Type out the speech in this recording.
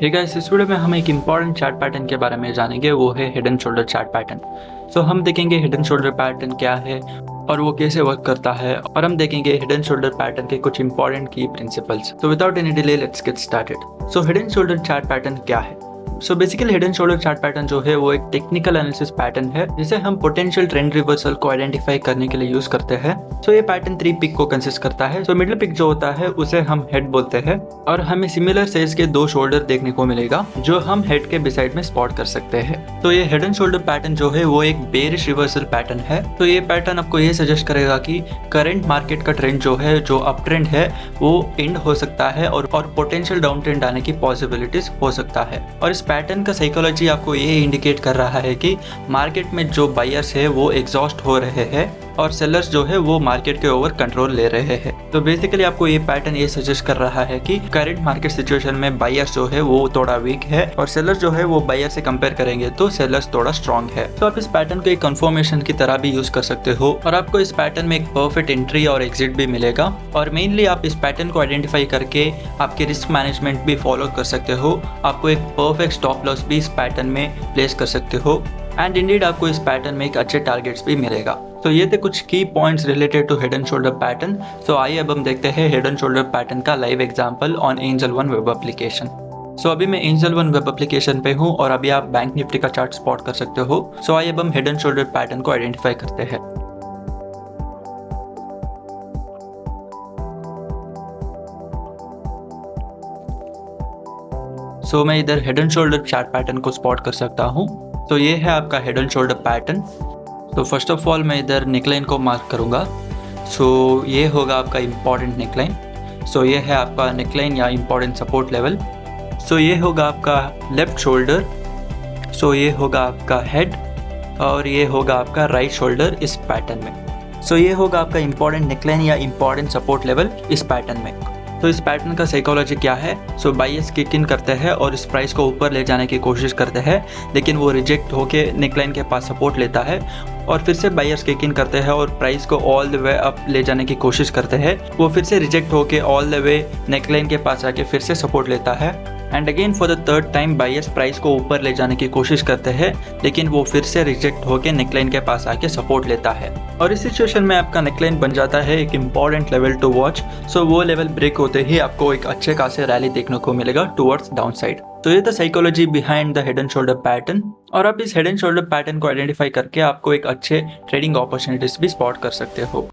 Hey guys, इस video में हम एक इम्पॉर्टेंट चार्ट पैटर्न के बारे में जानेंगे, वो है head and shoulder chart pattern. So हम देखेंगे हेड एंड शोल्डर पैटर्न क्या है और वो कैसे वर्क करता है, और हम देखेंगे हेड एंड शोल्डर पैटर्न के कुछ इंपॉर्टेंट की principles. So without any delay let's get started. So head and shoulder chart pattern क्या है? So basically head and shoulder chart pattern जो है वो एक टेक्निकल एनालिसिस पैटर्न है जिसे हम पोटेंशियल ट्रेंड रिवर्सल को आइडेंटिफाई करने के लिए यूज करते हैं। सो ये पैटर्न 3 पिक को कंसिस्ट करता है। सो मिडिल पिक जो होता है उसे हम हेड बोलते हैं, और हमें सिमिलर साइज के 2 शोल्डर देखने को मिलेगा जो हम हेड के बिसाइड में स्पॉट कर सकते हैं। तो ये हेड एंड शोल्डर पैटर्न जो है वो एक बेरिश रिवर्सल पैटर्न है। तो ये पैटर्न आपको ये सजेस्ट करेगा कि करंट मार्केट का ट्रेंड जो है, जो अप ट्रेंड है, वो एंड हो सकता है और पोटेंशियल डाउन ट्रेंड आने की पॉसिबिलिटीज हो सकता है। और इस पैटर्न का साइकोलॉजी आपको ये इंडिकेट कर रहा है कि मार्केट में जो बायर्स है वो एग्जॉस्ट हो रहे हैं और सेलर्स जो है वो मार्केट के ओवर कंट्रोल ले रहे हैं। तो बेसिकली आपको ये पैटर्न ये सजेस्ट कर रहा है कि करंट मार्केट सिचुएशन में बायर्स जो है वो थोड़ा वीक है और सेलर्स जो है वो बायर से कंपेयर करेंगे तो सेलर्स थोड़ा स्ट्रांग है। तो आप इस पैटर्न को एक कंफर्मेशन की तरह भी यूज कर सकते हो, और आपको इस पैटर्न में एक परफेक्ट एंट्री और एग्जिट भी मिलेगा। और मेनली आप इस पैटर्न को आइडेंटिफाई करके आपके रिस्क मैनेजमेंट भी फॉलो कर सकते हो। आपको एक परफेक्ट स्टॉप लॉस भी इस पैटर्न में प्लेस कर सकते हो, एंड इंडीड आपको इस पैटर्न में एक अच्छे टारगेट्स भी मिलेगा। तो ये थे कुछ की points related to head and shoulder pattern. So आइए अब हम देखते हैं हेड एंड शोल्डर पैटर्न का live example on Angel one web application. So अभी मैं एंजल वन वेब एप्लीकेशन पे हूँ और अभी आप बैंक निफ्टी का चार्ट स्पॉट कर सकते हो। सो आइए अब हम हेड एंड शोल्डर पैटर्न को आइडेंटिफाई करते हैं। सो मैं इधर head and shoulder chart pattern को स्पॉट कर सकता हूँ। तो ये है आपका हेड एंड शोल्डर पैटर्न। तो फर्स्ट ऑफ ऑल मैं इधर नेकलाइन को मार्क करूँगा। सो ये होगा आपका इम्पॉर्टेंट नेकलाइन। सो ये है आपका नेकलाइन या इम्पॉर्टेंट सपोर्ट लेवल। सो ये होगा आपका लेफ्ट शोल्डर। सो ये होगा आपका हेड, और ये होगा आपका राइट शोल्डर इस पैटर्न में। सो ये होगा आपका इम्पॉर्टेंट नेकलाइन या इम्पॉर्टेंट सपोर्ट लेवल इस पैटर्न में। तो इस पैटर्न का साइकोलॉजी क्या है? सो बायर्स किक इन करते हैं और इस प्राइस को ऊपर ले जाने की कोशिश करते हैं, लेकिन वो रिजेक्ट होके नेकलाइन के पास सपोर्ट लेता है, और फिर से बायर्स किक इन करते हैं और प्राइस को ऑल द वे अप ले जाने की कोशिश करते हैं। वो फिर से रिजेक्ट होके ऑल द वे नेकलाइन के पास आके फिर से सपोर्ट लेता है, and again for the third time buyers price को ऊपर ले जाने की कोशिश करते हैं, लेकिन वो फिर से रिजेक्ट होके नेकलाइन के पास आके सपोर्ट लेता है। और इस सिचुएशन में आपका नेकलाइन बन जाता है एक इम्पॉर्टेंट लेवल टू वॉच। सो वो लेवल ब्रेक होते ही आपको एक अच्छे खासे रैली देखने को मिलेगा टुवर्ड्स डाउन साइड। तो ये था psychology behind the head and shoulder pattern, और आप इस हेड एंड शोल्डर पैटर्न को आइडेंटिफाई करके आपको एक अच्छे ट्रेडिंग अपॉर्चुनिटीज भी स्पॉट कर सकते हो।